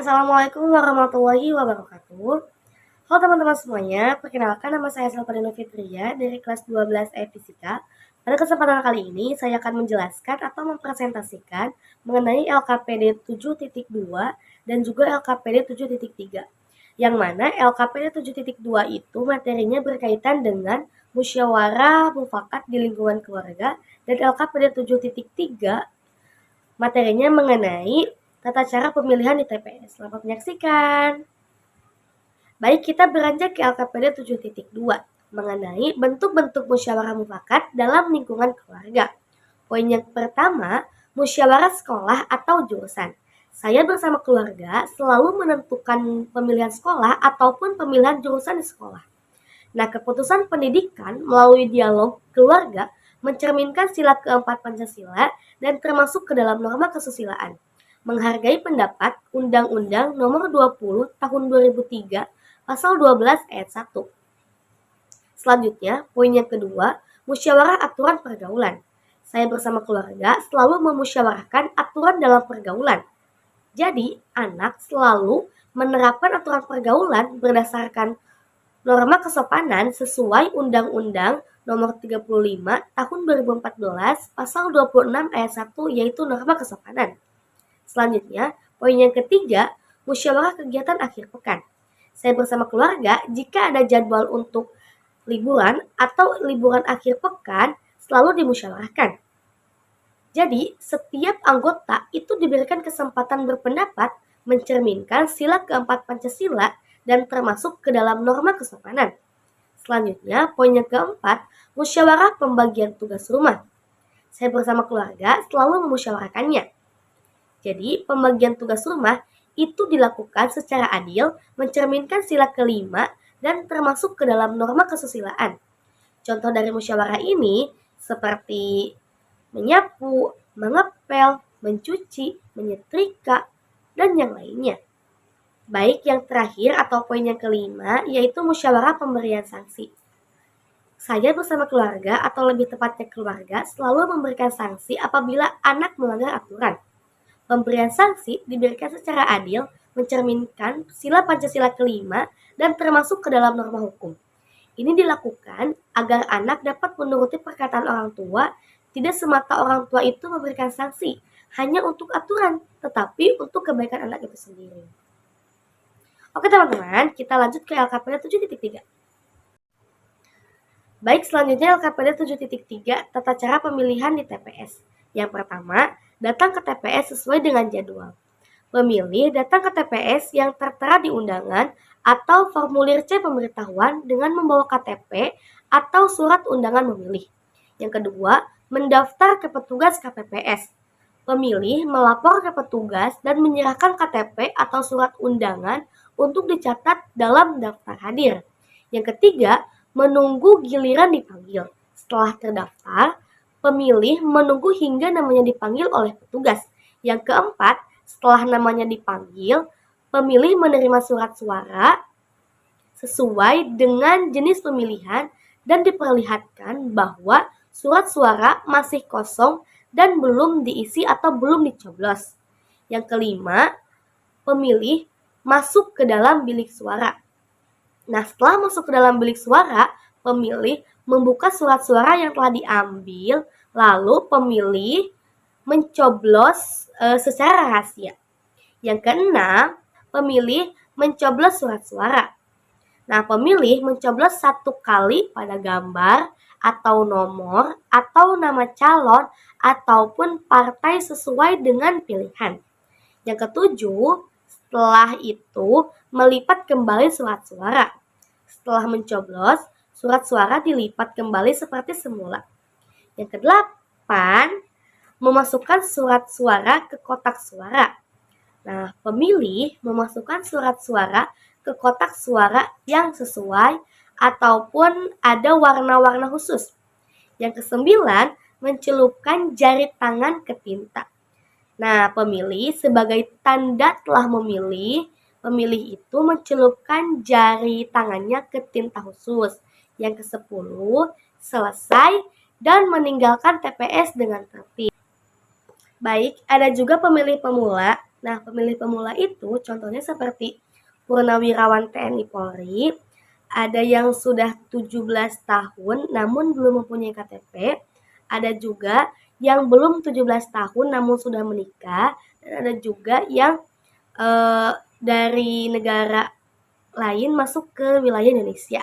Assalamualaikum warahmatullahi wabarakatuh. Halo teman-teman semuanya, perkenalkan nama saya Selvarina Fitria dari kelas 12 Fisika. Pada kesempatan kali ini, saya akan menjelaskan atau mempresentasikan mengenai LKPD 7.2 dan juga LKPD 7.3. Yang mana LKPD 7.2 itu materinya berkaitan dengan musyawarah mufakat di lingkungan keluarga, dan LKPD 7.3 materinya mengenai tata cara pemilihan di TPS. Selamat menyaksikan. Baik, kita beranjak ke LKPD 7.2 mengenai bentuk-bentuk musyawarah mufakat dalam lingkungan keluarga. Poin yang pertama, musyawarah sekolah atau jurusan. Saya bersama keluarga selalu menentukan pemilihan sekolah ataupun pemilihan jurusan di sekolah. Nah, keputusan pendidikan melalui dialog keluarga mencerminkan sila keempat Pancasila dan termasuk ke dalam norma kesusilaan. Menghargai pendapat Undang-Undang Nomor 20 Tahun 2003 Pasal 12 Ayat 1. Selanjutnya, poin yang kedua, musyawarah aturan pergaulan. Saya bersama keluarga selalu memusyawarahkan aturan dalam pergaulan. Jadi, anak selalu menerapkan aturan pergaulan berdasarkan norma kesopanan sesuai Undang-Undang Nomor 35 Tahun 2014 Pasal 26 Ayat 1, yaitu norma kesopanan. Selanjutnya, poin yang ketiga, musyawarah kegiatan akhir pekan. Saya bersama keluarga, jika ada jadwal untuk liburan atau liburan akhir pekan, selalu dimusyawarahkan. Jadi, setiap anggota itu diberikan kesempatan berpendapat mencerminkan sila keempat Pancasila dan termasuk ke dalam norma kesopanan. Selanjutnya, poin yang keempat, musyawarah pembagian tugas rumah. Saya bersama keluarga selalu memusyawarahkannya. Jadi, pembagian tugas rumah itu dilakukan secara adil, mencerminkan sila kelima, dan termasuk ke dalam norma kesusilaan. Contoh dari musyawarah ini seperti menyapu, mengepel, mencuci, menyetrika, dan yang lainnya. Baik, yang terakhir atau poin yang kelima yaitu musyawarah pemberian sanksi. Saya bersama keluarga atau lebih tepatnya keluarga selalu memberikan sanksi apabila anak melanggar aturan. Pemberian sanksi diberikan secara adil, mencerminkan sila Pancasila kelima dan termasuk ke dalam norma hukum. Ini dilakukan agar anak dapat menuruti perkataan orang tua. Tidak semata orang tua itu memberikan sanksi hanya untuk aturan, tetapi untuk kebaikan anak itu sendiri. Oke teman-teman, kita lanjut ke LKPD 7.3. Baik, selanjutnya LKPD 7.3 tata cara pemilihan di TPS. Yang pertama, datang ke TPS sesuai dengan jadwal. Pemilih datang ke TPS yang tertera di undangan atau formulir C pemberitahuan dengan membawa KTP atau surat undangan memilih. Yang kedua, mendaftar ke petugas KPPS. Pemilih melapor ke petugas dan menyerahkan KTP atau surat undangan untuk dicatat dalam daftar hadir. Yang ketiga, menunggu giliran dipanggil. Setelah terdaftar, pemilih menunggu hingga namanya dipanggil oleh petugas. Yang keempat, setelah namanya dipanggil, pemilih menerima surat suara sesuai dengan jenis pemilihan dan diperlihatkan bahwa surat suara masih kosong dan belum diisi atau belum dicoblos. Yang kelima, pemilih masuk ke dalam bilik suara. Nah, setelah masuk ke dalam bilik suara, pemilih membuka surat suara yang telah diambil, lalu pemilih mencoblos secara rahasia. Yang keenam, pemilih mencoblos surat suara. Nah, pemilih mencoblos satu kali pada gambar atau nomor atau nama calon ataupun partai sesuai dengan pilihan. Yang ketujuh, setelah itu melipat kembali surat suara. Setelah mencoblos, surat suara dilipat kembali seperti semula. Yang kedelapan, memasukkan surat suara ke kotak suara. Nah, pemilih memasukkan surat suara ke kotak suara yang sesuai ataupun ada warna-warna khusus. Yang kesembilan, mencelupkan jari tangan ke tinta. Nah, pemilih sebagai tanda telah memilih, pemilih itu mencelupkan jari tangannya ke tinta khusus. Yang ke-10, selesai dan meninggalkan TPS dengan tertib. Baik, ada juga pemilih pemula Nah, pemilih pemula itu contohnya seperti purnawirawan TNI Polri, ada yang sudah 17 tahun namun belum mempunyai KTP, ada juga yang belum 17 tahun namun sudah menikah, dan ada juga yang dari negara lain masuk ke wilayah Indonesia.